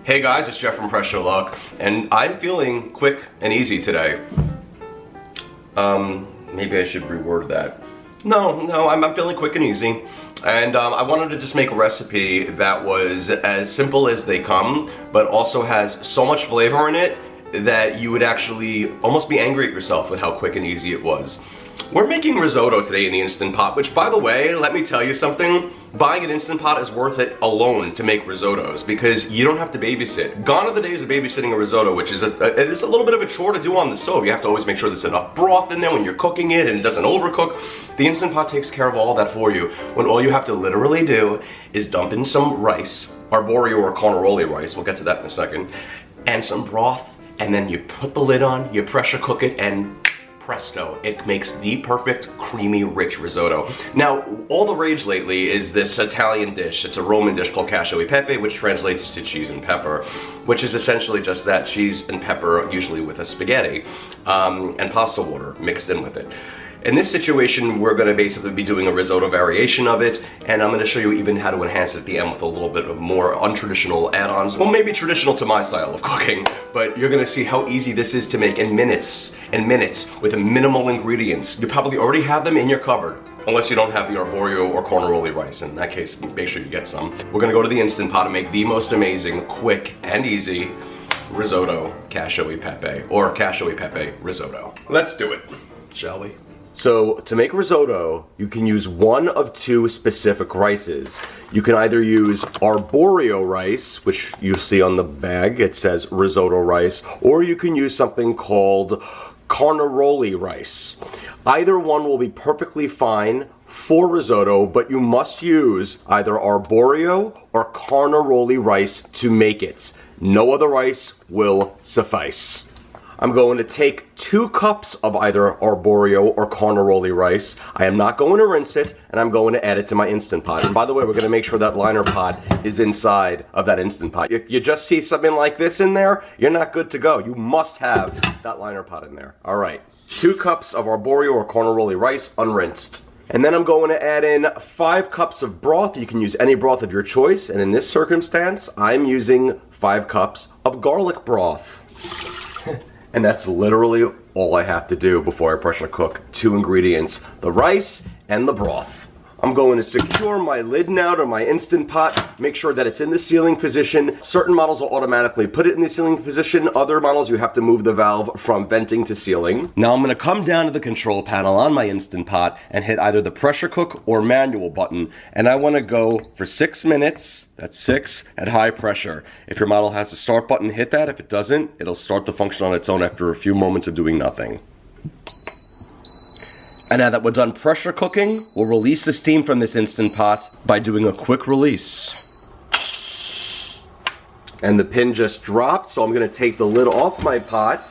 Hey guys, it's Jeff from Fresh Luck, and I'm feeling quick and easy today. Maybe I should reword that. No, I'm feeling quick and easy. And I wanted to just make a recipe that was as simple as they come, but also has so much flavor in it that you would actually almost be angry at yourself with how quick and easy it was. We're making risotto today in the Instant Pot, which, by the way, let me tell you something. Buying an Instant Pot is worth it alone to make risottos because you don't have to babysit. Gone are the days of babysitting a risotto, which is it is a little bit of a chore to do on the stove. You have to always make sure there's enough broth in there when you're cooking it and it doesn't overcook. The Instant Pot takes care of all that for you, when all you have to literally do is dump in some rice, arborio or carnaroli rice, we'll get to that in a second, and some broth, and then you put the lid on, you pressure cook it, and presto, it makes the perfect creamy, rich risotto. Now, all the rage lately is this Italian dish. It's a Roman dish called Cacio e Pepe, which translates to cheese and pepper, which is essentially just that, cheese and pepper, usually with a spaghetti, and pasta water mixed in with it. In this situation, we're going to basically be doing a risotto variation of it, and I'm going to show you even how to enhance it at the end with a little bit of more untraditional add-ons. Well, maybe traditional to my style of cooking, but you're going to see how easy this is to make in minutes and minutes with minimal ingredients. You probably already have them in your cupboard, unless you don't have the arborio or carnaroli rice. In that case, make sure you get some. We're going to go to the Instant Pot and make the most amazing, quick, and easy risotto Cacio e Pepe, or Cacio e Pepe risotto. Let's do it, shall we? So, to make risotto, you can use one of two specific rices. You can either use arborio rice, which you see on the bag, it says risotto rice, or you can use something called carnaroli rice. Either one will be perfectly fine for risotto, but you must use either arborio or carnaroli rice to make it. No other rice will suffice. I'm going to take 2 cups of either arborio or carnaroli rice. I am not going to rinse it, and I'm going to add it to my Instant Pot. And by the way, we're going to make sure that liner pot is inside of that Instant Pot. If you just see something like this in there, you're not good to go. You must have that liner pot in there. All right, 2 cups of arborio or carnaroli rice, unrinsed. And then I'm going to add in 5 cups of broth. You can use any broth of your choice, and in this circumstance, I'm using 5 cups of garlic broth. And that's literally all I have to do before I pressure cook 2 ingredients, the rice and the broth. I'm going to secure my lid now to my Instant Pot, make sure that it's in the sealing position. Certain models will automatically put it in the sealing position. Other models, you have to move the valve from venting to sealing. Now I'm going to come down to the control panel on my Instant Pot and hit either the pressure cook or manual button. And I want to go for 6 minutes. That's 6 at high pressure. If your model has a start button, hit that. If it doesn't, it'll start the function on its own after a few moments of doing nothing. And now that we're done pressure cooking, we'll release the steam from this Instant Pot by doing a quick release. And the pin just dropped, so I'm going to take the lid off my pot.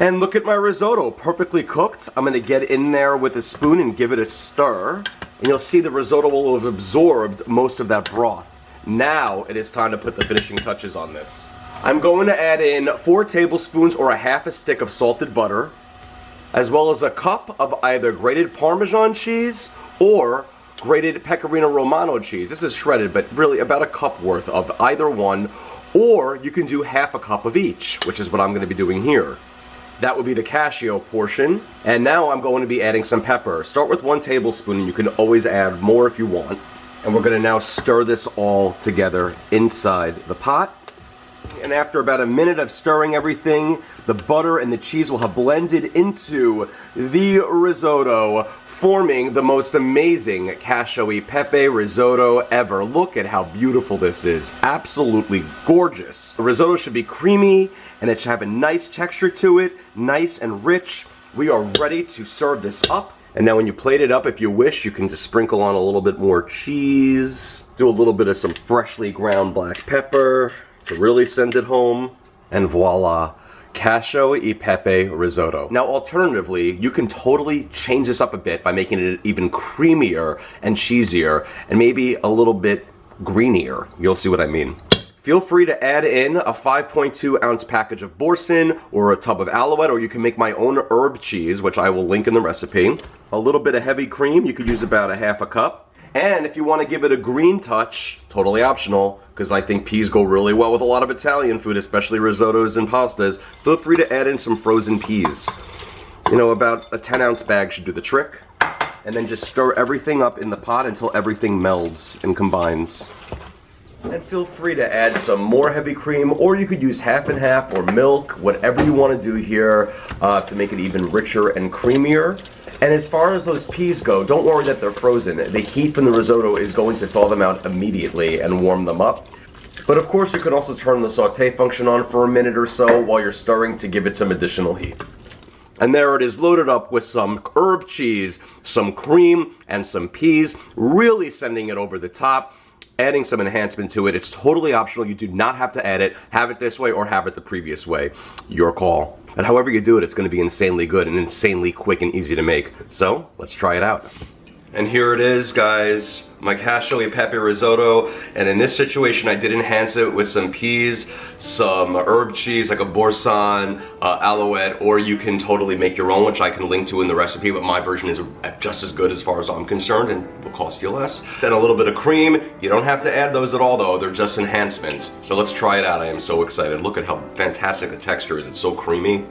And look at my risotto, perfectly cooked. I'm going to get in there with a spoon and give it a stir. And you'll see the risotto will have absorbed most of that broth. Now it is time to put the finishing touches on this. I'm going to add in 4 tablespoons or a half a stick of salted butter, as well as a cup of either grated Parmesan cheese or grated Pecorino Romano cheese. This is shredded, but really about a cup worth of either one, or you can do half a cup of each, which is what I'm going to be doing here. That would be the Cacio portion. And now I'm going to be adding some pepper. Start with 1 tablespoon, and you can always add more if you want. And we're going to now stir this all together inside the pot. And after about a minute of stirring everything, the butter and the cheese will have blended into the risotto, forming the most amazing Cacio e Pepe risotto ever. Look at how beautiful this is. Absolutely gorgeous. The risotto should be creamy, and it should have a nice texture to it, nice and rich. We are ready to serve this up. And now when you plate it up, if you wish, you can just sprinkle on a little bit more cheese, do a little bit of some freshly ground black pepper to really send it home, and voila, Cacio e Pepe risotto. Now alternatively, you can totally change this up a bit by making it even creamier and cheesier, and maybe a little bit greenier. You'll see what I mean. Feel free to add in a 5.2 ounce package of Boursin or a tub of Alouette, or you can make my own herb cheese, which I will link in the recipe. A little bit of heavy cream, you could use about a half a cup. And if you want to give it a green touch, totally optional, because I think peas go really well with a lot of Italian food, especially risottos and pastas, feel free to add in some frozen peas. You know, about a 10-ounce bag should do the trick. And then just stir everything up in the pot until everything melds and combines. And feel free to add some more heavy cream, or you could use half and half or milk, whatever you want to do here to make it even richer and creamier. And as far as those peas go, don't worry that they're frozen. The heat from the risotto is going to thaw them out immediately and warm them up. But of course you can also turn the saute function on for a minute or so while you're stirring to give it some additional heat. And there it is, loaded up with some herb cheese, some cream, and some peas, really sending it over the top. Adding some enhancement to it. It's totally optional. You do not have to add it. Have it this way or have it the previous way. Your call. And however you do it, it's going to be insanely good and insanely quick and easy to make. So, let's try it out. And here it is, guys, my Cacio e Pepe Risotto. And in this situation, I did enhance it with some peas, some herb cheese like a boursin, alouette, or you can totally make your own, which I can link to in the recipe, but my version is just as good as far as I'm concerned and will cost you less. Then a little bit of cream. You don't have to add those at all, though. They're just enhancements. So let's try it out. I am so excited. Look at how fantastic the texture is. It's so creamy.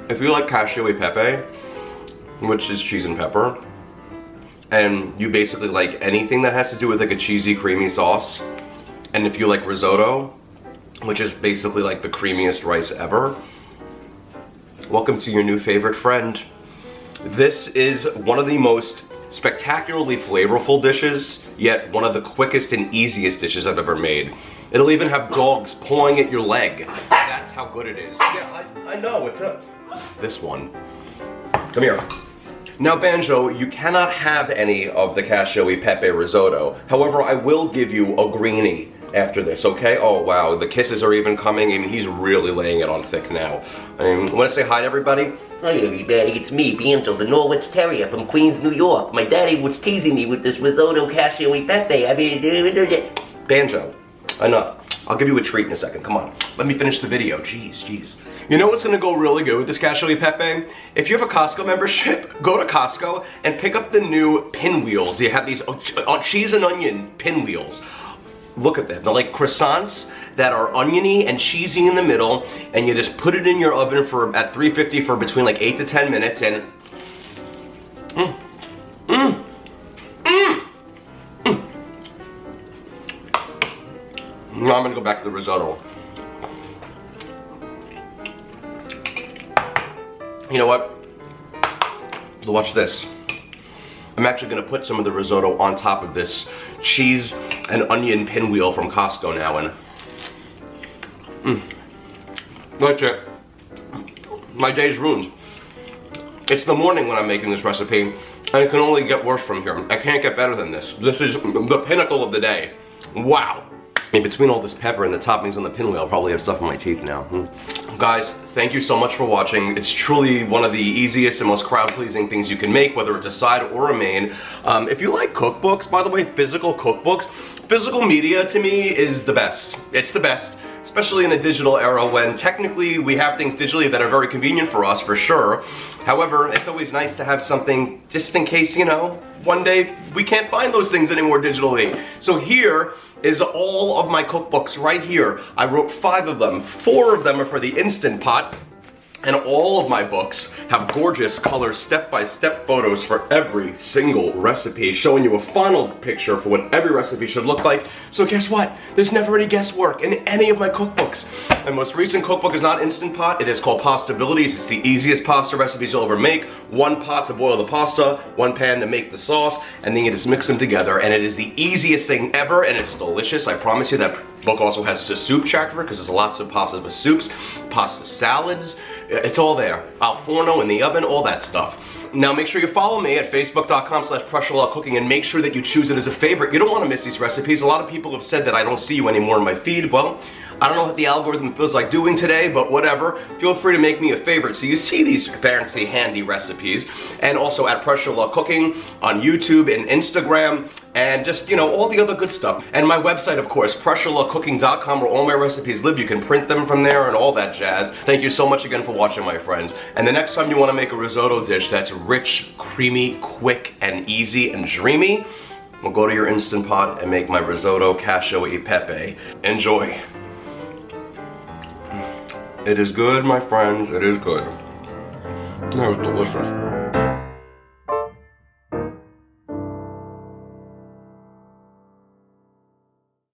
If you like Cacio e Pepe, which is cheese and pepper, and you basically like anything that has to do with like a cheesy, creamy sauce, and if you like risotto, which is basically like the creamiest rice ever, welcome to your new favorite friend. This is one of the most spectacularly flavorful dishes, yet one of the quickest and easiest dishes I've ever made. It'll even have dogs pawing at your leg. That's how good it is. Yeah, I know, it's this one. Come here. Now, Banjo, you cannot have any of the Cacio e Pepe risotto. However, I will give you a greenie after this, okay? Oh, wow, the kisses are even coming, and he's really laying it on thick now. Want to say hi to everybody? Hi everybody, it's me, Banjo, the Norwich Terrier from Queens, New York. My daddy was teasing me with this risotto Cacio e Pepe. Banjo, enough. I'll give you a treat in a second. Come on, let me finish the video. Jeez. You know what's gonna go really good with this Cacio e Pepe? If you have a Costco membership, go to Costco and pick up the new pinwheels. They have these cheese and onion pinwheels. Look at them. They're like croissants that are oniony and cheesy in the middle, and you just put it in your oven for at 350 for between like 8 to 10 minutes, and Now I'm gonna go back to the risotto. You know what? Watch this. I'm actually gonna put some of the risotto on top of this cheese and onion pinwheel from Costco now, and that's it. My day's ruined. It's the morning when I'm making this recipe, and it can only get worse from here. I can't get better than this. This is the pinnacle of the day. Wow. In between all this pepper and the toppings on the pinwheel, I'll probably have stuff in my teeth now. Guys, thank you so much for watching. It's truly one of the easiest and most crowd-pleasing things you can make, whether it's a side or a main. If you like cookbooks, by the way, physical cookbooks, physical media to me is the best. It's the best, especially in a digital era when technically we have things digitally that are very convenient for us, for sure. However, it's always nice to have something just in case, you know, one day we can't find those things anymore digitally. So here is all of my cookbooks right here. I wrote 5 of them. 4 of them are for the Instant Pot. And all of my books have gorgeous color step-by-step photos for every single recipe, showing you a final picture for what every recipe should look like. So guess what? There's never any guesswork in any of my cookbooks. My most recent cookbook is not Instant Pot. It is called Pastabilities. It's the easiest pasta recipes you'll ever make. 1 pot to boil the pasta, 1 pan to make the sauce, and then you just mix them together. And it is the easiest thing ever, and it's delicious. I promise you. That book also has a soup chapter because there's lots of pasta with soups, pasta salads. It's all there. Al forno in the oven, all that stuff. Now make sure you follow me at facebook.com/PrussiaLawCooking and make sure that you choose it as a favorite. You don't want to miss these recipes. A lot of people have said that I don't see you anymore in my feed. Well, I don't know what the algorithm feels like doing today, but whatever. Feel free to make me a favorite so you see these fancy, handy recipes. And also at Pressure Luck Cooking on YouTube and Instagram, and just, you know, all the other good stuff. And my website, of course, pressureluckcooking.com, where all my recipes live. You can print them from there and all that jazz. Thank you so much again for watching, my friends. And the next time you want to make a risotto dish that's rich, creamy, quick, and easy and dreamy, we'll go to your Instant Pot and make my risotto Cacio e Pepe. Enjoy. It is good, my friends. It is good. That was delicious.